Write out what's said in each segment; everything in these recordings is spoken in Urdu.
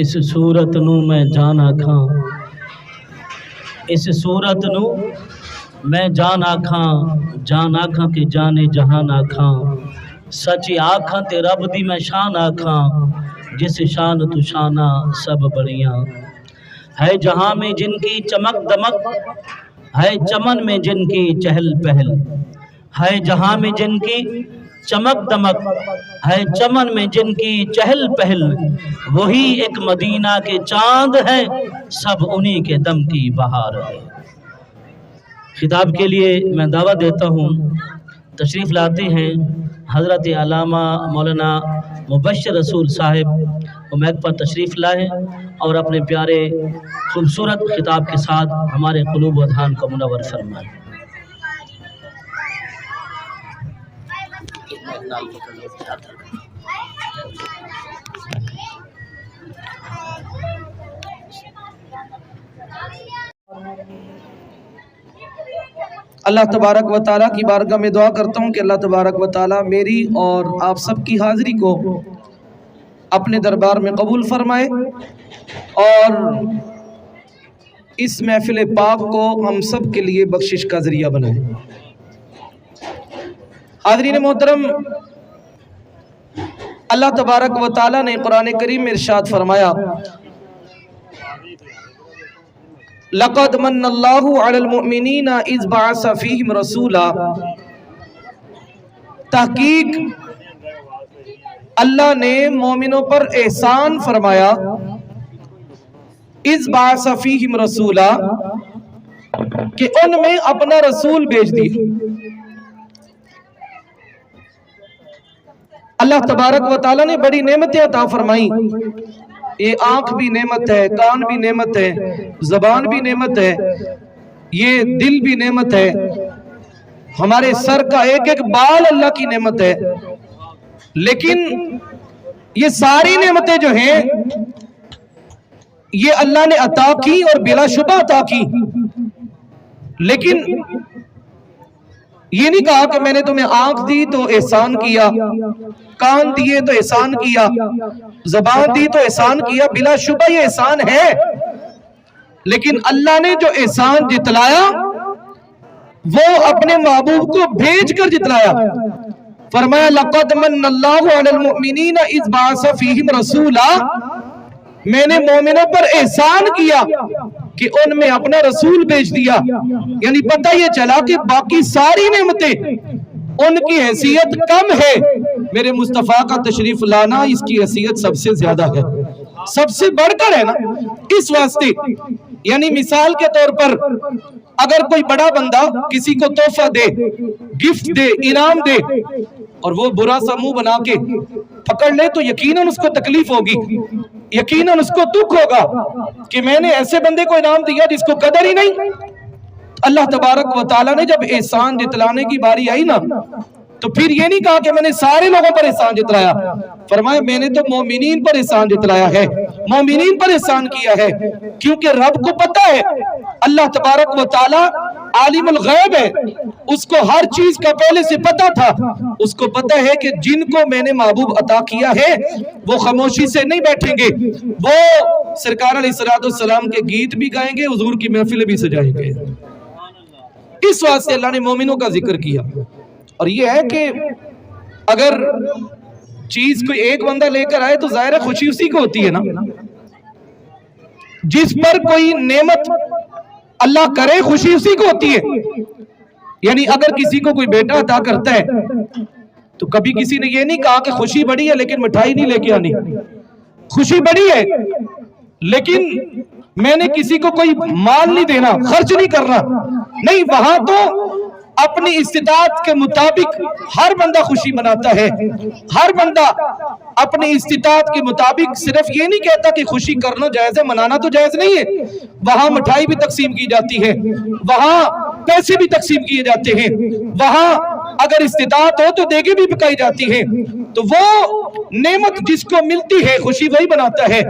اس صورت نو میں جان آکھاں، اس صورت نو میں جان آکھاں کہ جانے جہان آکھاں، سچی آکھاں تے رب دی میں شان آکھاں، جس شان تو شانہ سب بڑیاں، ہے جہاں میں جن کی چمک دمک، ہے چمن میں جن کی چہل پہل، ہے جہاں میں جن کی چمک دمک، ہے چمن میں جن کی چہل پہل، وہی ایک مدینہ کے چاند ہے، سب انہی کے دم کی بہار ہے۔ خطاب کے لیے میں دعوت دیتا ہوں، تشریف لاتے ہیں حضرت علامہ مولانا مبشر رسول صاحب، وہ میک پر تشریف لائیں اور اپنے پیارے خوبصورت خطاب کے ساتھ ہمارے قلوب و اذہان کو منور فرمائیں۔ اللہ تبارک و تعالیٰ کی بارگاہ میں دعا کرتا ہوں کہ اللہ تبارک و تعالیٰ میری اور آپ سب کی حاضری کو اپنے دربار میں قبول فرمائے اور اس محفل پاک کو ہم سب کے لیے بخشش کا ذریعہ بنائے۔ حاضرین محترم، اللہ تبارک و تعالیٰ نے قرآن کریم میں ارشاد فرمایا، لَقَدْ مَنَّ اللَّهُ عَلَى الْمُؤْمِنِينَ إِذْ بَعَثَ فِيهِمْ رَسُولًا، تحقیق اللہ نے مومنوں پر احسان فرمایا، اِذْ بَعَثَ فِيهِمْ رَسُولًا، کہ ان میں اپنا رسول بھیج دیا۔ اللہ تبارک و تعالیٰ نے بڑی نعمتیں عطا فرمائیں، یہ آنکھ بھی نعمت ہے، کان بھی نعمت ہے، زبان بھی نعمت ہے، یہ دل بھی نعمت ہے، ہمارے سر کا ایک ایک بال اللہ کی نعمت ہے، لیکن یہ ساری نعمتیں جو ہیں یہ اللہ نے عطا کی اور بلا شبہ عطا کی، لیکن یہ نہیں کہا کہ میں نے تمہیں آنکھ دی تو احسان کیا، کان دیے تو احسان کیا، زبان دی تو احسان کیا، بلا شبہ یہ احسان ہے، لیکن اللہ نے جو احسان جتلایا وہ اپنے محبوب کو بھیج کر جتلایا۔ فرمایا لَقَدْ مَنَّ اللَّهُ عَلَى الْمُؤْمِنِينَ إِذْ بَعَثَ فِيهِمْ رَسُولًا، میں نے مومنوں پر احسان کیا کہ ان میں اپنا رسول بھیج دیا، یعنی پتہ یہ چلا کہ باقی ساری نعمتیں ان کی حیثیت کم ہے، میرے مصطفیٰ کا تشریف لانا اس کی حیثیت سب سے زیادہ ہے، سب سے بڑھ کر ہے نا۔ اس واسطے یعنی مثال کے طور پر اگر کوئی بڑا بندہ کسی کو تحفہ دے، گفٹ دے، انعام دے، اور وہ برا سا منہ بنا کے پکڑ لے تو یقیناً اس کو تکلیف ہوگی، یقیناً اس کو دکھ ہوگا کہ میں نے ایسے بندے کو انعام دیا جس کو قدر ہی نہیں۔ اللہ تبارک و تعالیٰ نے جب احسان جتلانے کی باری آئی نا تو پھر یہ نہیں کہا کہ میں نے سارے لوگوں پر احسان جتلایا، فرمایا میں نے تو مومنین پر احسان جتلایا ہے، مومنین پر احسان کیا ہے، کیونکہ رب کو پتہ ہے اللہ تبارک و تعالیٰ عالم الغیب ہے، اس کو ہر چیز کا پہلے سے پتہ تھا، اس کو پتہ ہے کہ جن کو میں نے محبوب عطا کیا ہے وہ خاموشی سے نہیں بیٹھیں گے، وہ سرکار علیہ السلام کے گیت بھی گائیں گے، حضور کی محفلیں بھی سجائیں گے۔ اس واسطے اللہ نے مومنوں کا ذکر کیا، اور یہ ہے کہ اگر چیز کوئی ایک بندہ لے کر آئے تو ظاہر ہے خوشی اسی کو ہوتی ہے نا، جس پر کوئی نعمت اللہ کرے خوشی اسی کو ہوتی ہے۔ یعنی اگر کسی کو کوئی بیٹا عطا کرتا ہے تو کبھی کسی نے یہ نہیں کہا کہ خوشی بڑی ہے لیکن مٹھائی نہیں لے کے آنی، خوشی بڑی ہے لیکن میں نے کسی کو کوئی مال نہیں دینا، خرچ نہیں کرنا، نہیں، وہاں تو اپنی استطاعت کے مطابق ہر بندہ خوشی مناتا ہے، ہر بندہ اپنی استطاعت کے مطابق صرف یہ نہیں کہتا کہ خوشی کرنا جائز ہے، منانا تو جائز نہیں ہے، وہاں مٹھائی بھی تقسیم کی جاتی ہے، وہاں پیسے بھی تقسیم کیے جاتے ہیں، وہاں اگر استطاعت ہو تو دیگیں بھی پکائی جاتی ہیں، تو وہ نعمت جس کو ملتی ہے خوشی وہی بناتا ہے۔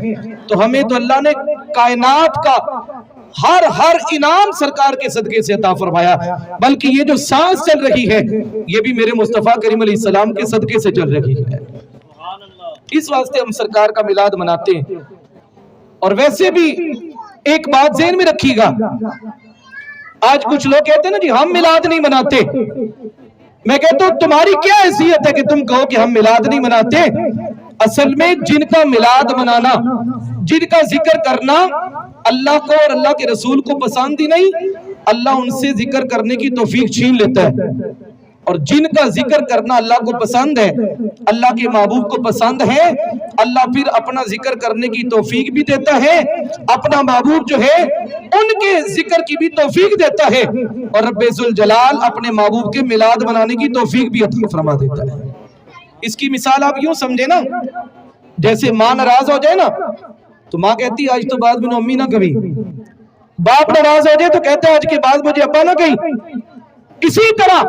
تو ہمیں تو اللہ نے کائنات کا ہر انعام سرکار کے صدقے سے عطا فرمایا، بلکہ یہ جو سانس چل رہی ہے یہ بھی میرے مصطفیٰ کریم علیہ السلام کے صدقے سے چل رہی ہے۔ اس واسطے ہم سرکار کا میلاد مناتے ہیں، اور ویسے بھی ایک بات ذہن میں رکھیے گا، آج کچھ لوگ کہتے ہیں نا جی ہم میلاد نہیں مناتے، میں کہتا ہوں تمہاری کیا حیثیت ہے کہ تم کہو کہ ہم میلاد نہیں مناتے؟ اصل میں جن کا میلاد منانا، جن کا ذکر کرنا اللہ کو اور اللہ کے رسول کو پسند ہی نہیں، اللہ ان سے ذکر کرنے کی توفیق چھین لیتا ہے، اور جن کا ذکر کرنا اللہ کو پسند ہے، اللہ کے محبوب کو پسند ہے، اللہ پھر اپنا ذکر کرنے کی توفیق بھی دیتا ہے، اپنا محبوب جو ہے ان کے ذکر کی بھی توفیق دیتا ہے، اور رب ذوالجلال اپنے محبوب کے میلاد منانے کی توفیق بھی عطا فرما دیتا ہے۔ اس کی مثال آپ یوں سمجھے نا، جیسے ماں ناراض ہو جائے نا تو ماں کہتی آج تو بعد میں امی نہ کبھی، باپ ناراض ہو جائے تو کہتے ہیں آج کے بعد مجھے ابا نہ کہیں۔ اسی طرح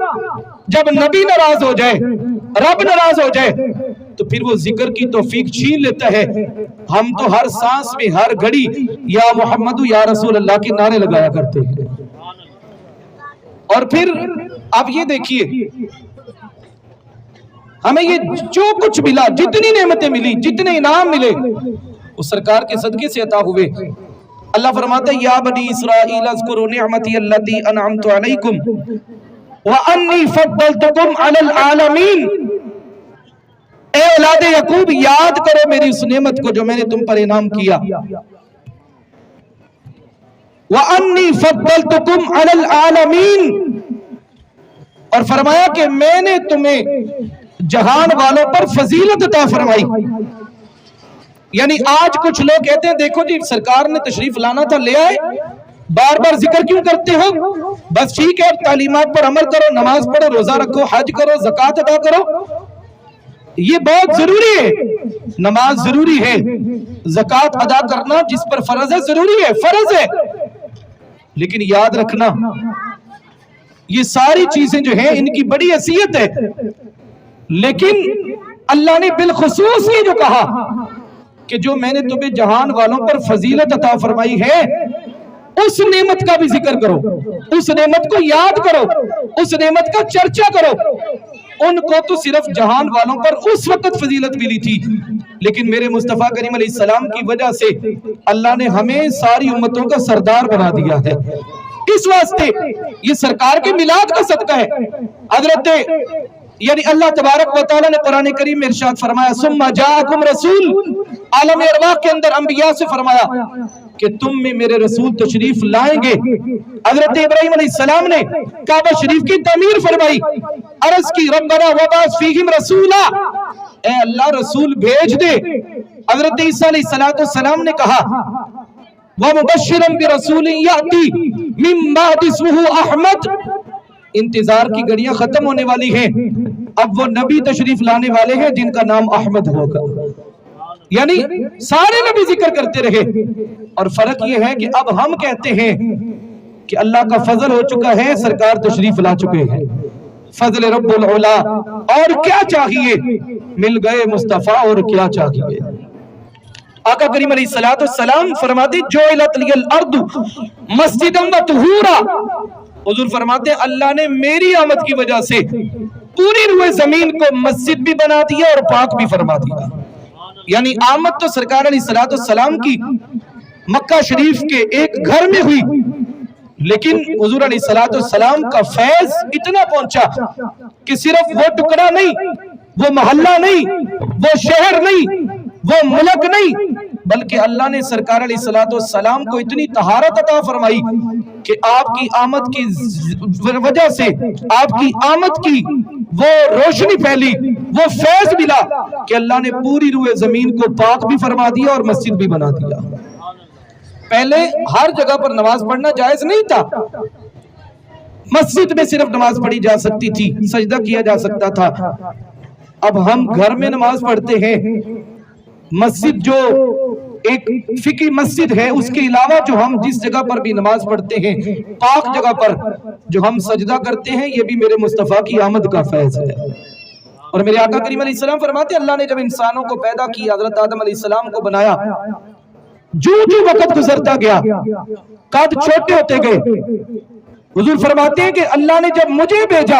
جب نبی ناراض ہو جائے، رب ناراض ہو جائے تو پھر وہ ذکر کی توفیق چھین لیتا ہے۔ ہم تو ہر سانس میں ہر گھڑی یا محمد یا رسول اللہ کے نعرے لگایا کرتے ہیں۔ اور پھر آپ یہ دیکھیے، ہمیں یہ جو کچھ ملا، جتنی نعمتیں ملی، جتنے انعام ملے، وہ سرکار کے صدقے سے عطا ہوئے۔ اللہ فرماتا ہے یا بنی اسرائیل اذکروا نعمتی التی انعمت علیکم وانی فضلتکم علی العالمین، اے اولاد یعقوب یاد کرو میری اس نعمت کو جو میں نے تم پر انعام کیا۔ وانی فضلتکم علی العالمین، اور فرمایا کہ میں نے تمہیں جہان والوں پر فضیلت عطا فرمائی۔ یعنی آج کچھ لوگ کہتے ہیں دیکھو جی سرکار نے تشریف لانا تھا، لے آئے، بار بار ذکر کیوں کرتے ہو؟ بس ٹھیک ہے تعلیمات پر عمل کرو، نماز پڑھو، روزہ رکھو، حج کرو، زکوٰۃ ادا کرو، یہ بہت ضروری ہے، نماز ضروری ہے، زکوٰۃ ادا کرنا جس پر فرض ہے ضروری ہے، فرض ہے، لیکن یاد رکھنا یہ ساری چیزیں جو ہیں ان کی بڑی حیثیت ہے، لیکن اللہ نے بالخصوص یہ جو کہا کہ جو میں نے تمہیں جہان والوں پر فضیلت عطا فرمائی ہے، اس نعمت کا بھی ذکر کرو، اس نعمت کو یاد کرو، اس نعمت کا چرچا کرو۔ ان کو تو صرف جہان والوں پر اس وقت فضیلت ملی تھی، لیکن میرے مصطفیٰ کریم علیہ السلام کی وجہ سے اللہ نے ہمیں ساری امتوں کا سردار بنا دیا ہے۔ اس واسطے یہ سرکار کے میلاد کا صدقہ ہے۔ حضرت یعنی اللہ تبارک و تعالیٰ نے قرآن کریم میں ارشاد فرمایا ثم جاءکم رسول، عالم ارواح کے اندر انبیاء سے فرمایا کہ تم میں میرے رسول تشریف لائیں گے۔ حضرت ابراہیم علیہ السلام نے کعبہ شریف کی تعمیر فرمائی، عرض کی ربنا وبعث فیہم رسولا، اے اللہ رسول بھیج دے۔ حضرت عیسیٰ علیہ السلام نے کہا وَمُبَشِّرًا بِرَسُولٍ يَأْتِي مِن بَعْدِ اسْمُهُ احمد، انتظار کی گھڑیاں ختم ہونے والی ہیں، اب وہ نبی تشریف لانے والے ہیں جن کا نام احمد ہوگا۔ یعنی سارے نبی ذکر کرتے رہے، اور فرق یہ ہے کہ اب ہم کہتے ہیں کہ اللہ کا فضل ہو چکا ہے، سرکار تشریف لا چکے ہیں، فضل رب العلا، اور کیا چاہیے، مل گئے مصطفیٰ، اور کیا چاہیے۔ آقا کریم علیہ السلام فرماتے جعلت لی الارض مسجدا وطہورا، حضور فرماتے ہیں اللہ نے میری آمد کی وجہ سے پوری روئے زمین کو مسجد بھی بنا دیا اور پاک بھی فرما دیا۔ یعنی آمد تو سرکار علیہ السلام کی مکہ شریف کے ایک گھر میں ہوئی، لیکن حضور علیہ السلام کا فیض اتنا پہنچا کہ صرف وہ ٹکڑا نہیں، وہ محلہ نہیں، وہ شہر نہیں، وہ ملک نہیں، بلکہ اللہ نے سرکار علیہ السلام کو اتنی طہارت عطا فرمائی کہ آپ کی آمد کی وجہ سے، آپ کی آمد کی وہ روشنی پھیلی، وہ فیض ملا کہ اللہ نے پوری روئے زمین کو پاک بھی فرما دیا اور مسجد بھی بنا دیا۔ پہلے ہر جگہ پر نماز پڑھنا جائز نہیں تھا، مسجد میں صرف نماز پڑھی جا سکتی تھی، سجدہ کیا جا سکتا تھا۔ اب ہم گھر میں نماز پڑھتے ہیں، مسجد جو ایک فقہی مسجد ہے اس کے علاوہ جو ہم جس جگہ پر بھی نماز پڑھتے ہیں، پاک جگہ پر جو ہم سجدہ کرتے ہیں، یہ بھی میرے مصطفیٰ کی آمد کا فیض ہے۔ اور میرے آقا کریم علیہ السلام فرماتے ہیں اللہ نے جب انسانوں کو پیدا کیا، حضرت آدم علیہ السلام کو بنایا، جو وقت گزرتا گیا قد چھوٹے ہوتے گئے۔ حضور فرماتے ہیں کہ اللہ نے جب مجھے بھیجا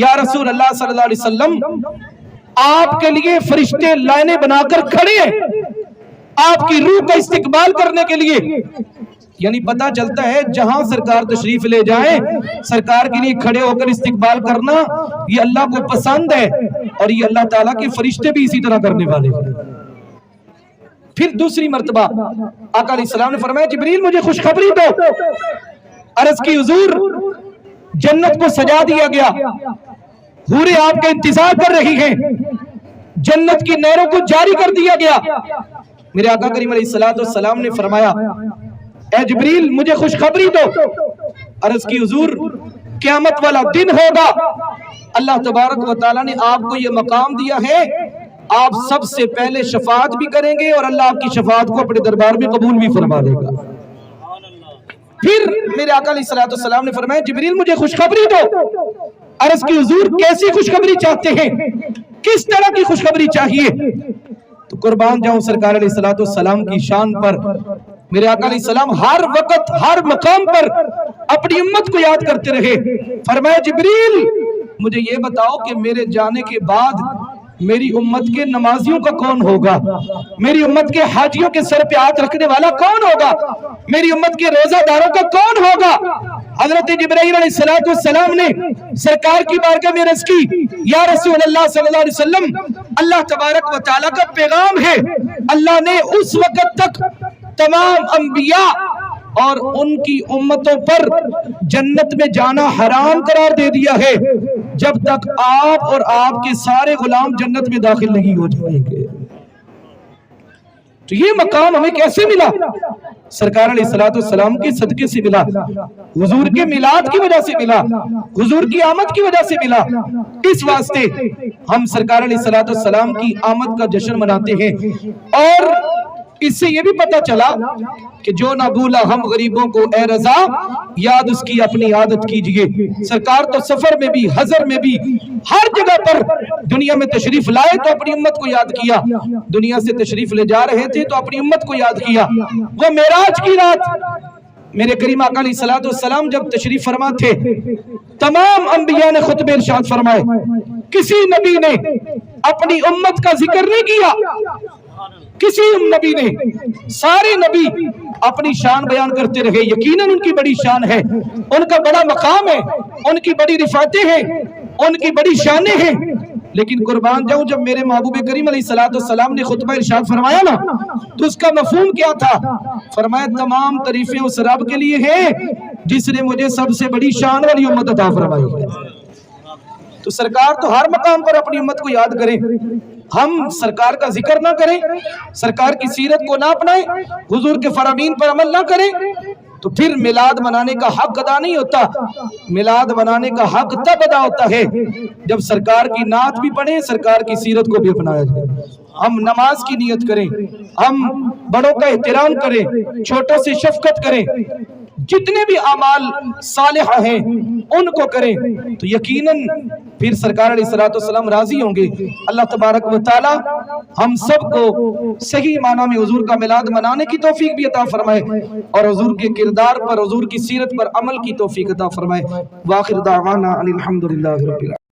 یا رسول اللہ صلی اللہ علیہ وسلم آپ کے لیے فرشتے لائنیں بنا کر کھڑے ہیں آپ کی روح کا استقبال کرنے کے لیے. یعنی پتہ چلتا ہے جہاں سرکار تشریف لے جائیں سرکار کے لیے کھڑے ہو کر استقبال کرنا یہ اللہ کو پسند ہے اور یہ اللہ تعالیٰ کے فرشتے بھی اسی طرح کرنے والے ہیں. پھر دوسری مرتبہ آقا علیہ السلام نے فرمایا جبریل مجھے خوشخبری دو. عرض کی حضور جنت کو سجا دیا گیا, حوریں آپ کا انتظار کر رہی ہیں, جنت کی نہروں کو جاری کر دیا گیا. میرے آقا کریم علیہ السلام نے فرمایا اے جبریل مجھے خوشخبری دو. عرض کی حضور قیامت والا دن ہوگا, اللہ تبارک و تعالیٰ نے آپ کو یہ مقام دیا ہے, آپ سب سے پہلے شفاعت بھی کریں گے اور اللہ آپ کی شفاعت کو اپنے دربار میں قبول بھی فرما لے گا. پھر میرے آقا علیہ السلام نے فرمایا جبریل مجھے خوشخبری دو. عرض کی حضور کیسی خوشخبری چاہتے ہیں, کس طرح کی خوشخبری چاہیے؟ تو قربان جاؤں سرکار علیہ السلام کی شان پر. میرے آقا علیہ السلام ہر وقت ہر مقام پر اپنی امت کو یاد کرتے رہے. فرمایا جبریل مجھے یہ بتاؤ کہ میرے جانے کے بعد میری امت کے نمازیوں کا کون ہوگا, میری امت کے حاجیوں کے سر پہ ہاتھ رکھنے والا کون ہوگا, میری امت کے روزہ داروں کا کون ہوگا؟ حضرت جبرائیل علیہ السلام نے سرکار کی بارگاہ میں عرض کی یا رسول اللہ صلی اللہ علیہ وسلم اللہ تبارک و تعالیٰ کا پیغام ہے, اللہ نے اس وقت تک تمام انبیاء اور ان کی امتوں پر جنت میں جانا حرام قرار دے دیا ہے جب تک آپ اور آپ کے سارے غلام جنت میں داخل نہیں ہو جائیں گے. تو یہ مقام ہمیں کیسے ملا؟ سرکار علیہ السلام کے صدقے سے ملا, حضور کے میلاد کی وجہ سے ملا, حضور کی آمد کی وجہ سے ملا. اس واسطے ہم سرکار علیہ السلام کی آمد کا جشن مناتے ہیں. اور اس سے یہ بھی پتہ چلا کہ جو نہ بھولا ہم غریبوں کو اے رضا یاد اس کی اپنی عادت کیجئے. سرکار تو سفر میں بھی حضر میں بھی ہر جگہ پر دنیا میں تشریف لائے تو اپنی امت کو یاد کیا, دنیا سے تشریف لے جا رہے تھے تو اپنی امت کو یاد کیا. وہ معراج کی رات میرے کریم آقا علیہ السلام جب تشریف فرما تھے تمام انبیاء نے خطبے ارشاد فرمائے, کسی نبی نے اپنی امت کا ذکر نہیں کیا, کسی نبی نے, سارے نبی اپنی شان بیان کرتے رہے. یقیناً ان کی بڑی شان ہے, ان کا بڑا مقام ہے, ان کی بڑی رفعتیں ہیں, ان کی بڑی شانیں ہیں. لیکن قربان جاؤں جب میرے محبوب کریم علیہ السلام نے خطبہ ارشاد فرمایا نا تو اس کا مفہوم کیا تھا؟ فرمایا تمام تعریفیں اس رب کے لیے ہیں جس نے مجھے سب سے بڑی شان والی امت عطا فرمائی ہے. تو سرکار تو ہر مقام پر اپنی امت کو یاد کریں, ہم سرکار کا ذکر نہ کریں, سرکار کی سیرت کو نہ اپنائیں, حضور کے فرامین پر عمل نہ کریں تو پھر میلاد منانے کا حق ادا نہیں ہوتا. میلاد منانے کا حق تب ادا ہوتا ہے جب سرکار کی نعت بھی پڑھیں, سرکار کی سیرت کو بھی اپنایا جائے. ہم نماز کی نیت کریں, ہم بڑوں کا احترام کریں, چھوٹوں سے شفقت کریں, جتنے بھی اعمال صالحہ ہیں ان کو کریں تو یقیناً پھر سرکار علیہ السلام راضی ہوں گے. اللہ تبارک و تعالی ہم سب کو صحیح معنی میں حضور کا میلاد منانے کی توفیق بھی عطا فرمائے اور حضور کے کردار پر, حضور کی سیرت پر عمل کی توفیق عطا فرمائے. وآخر دعوانا ان الحمدللہ رب العالمین.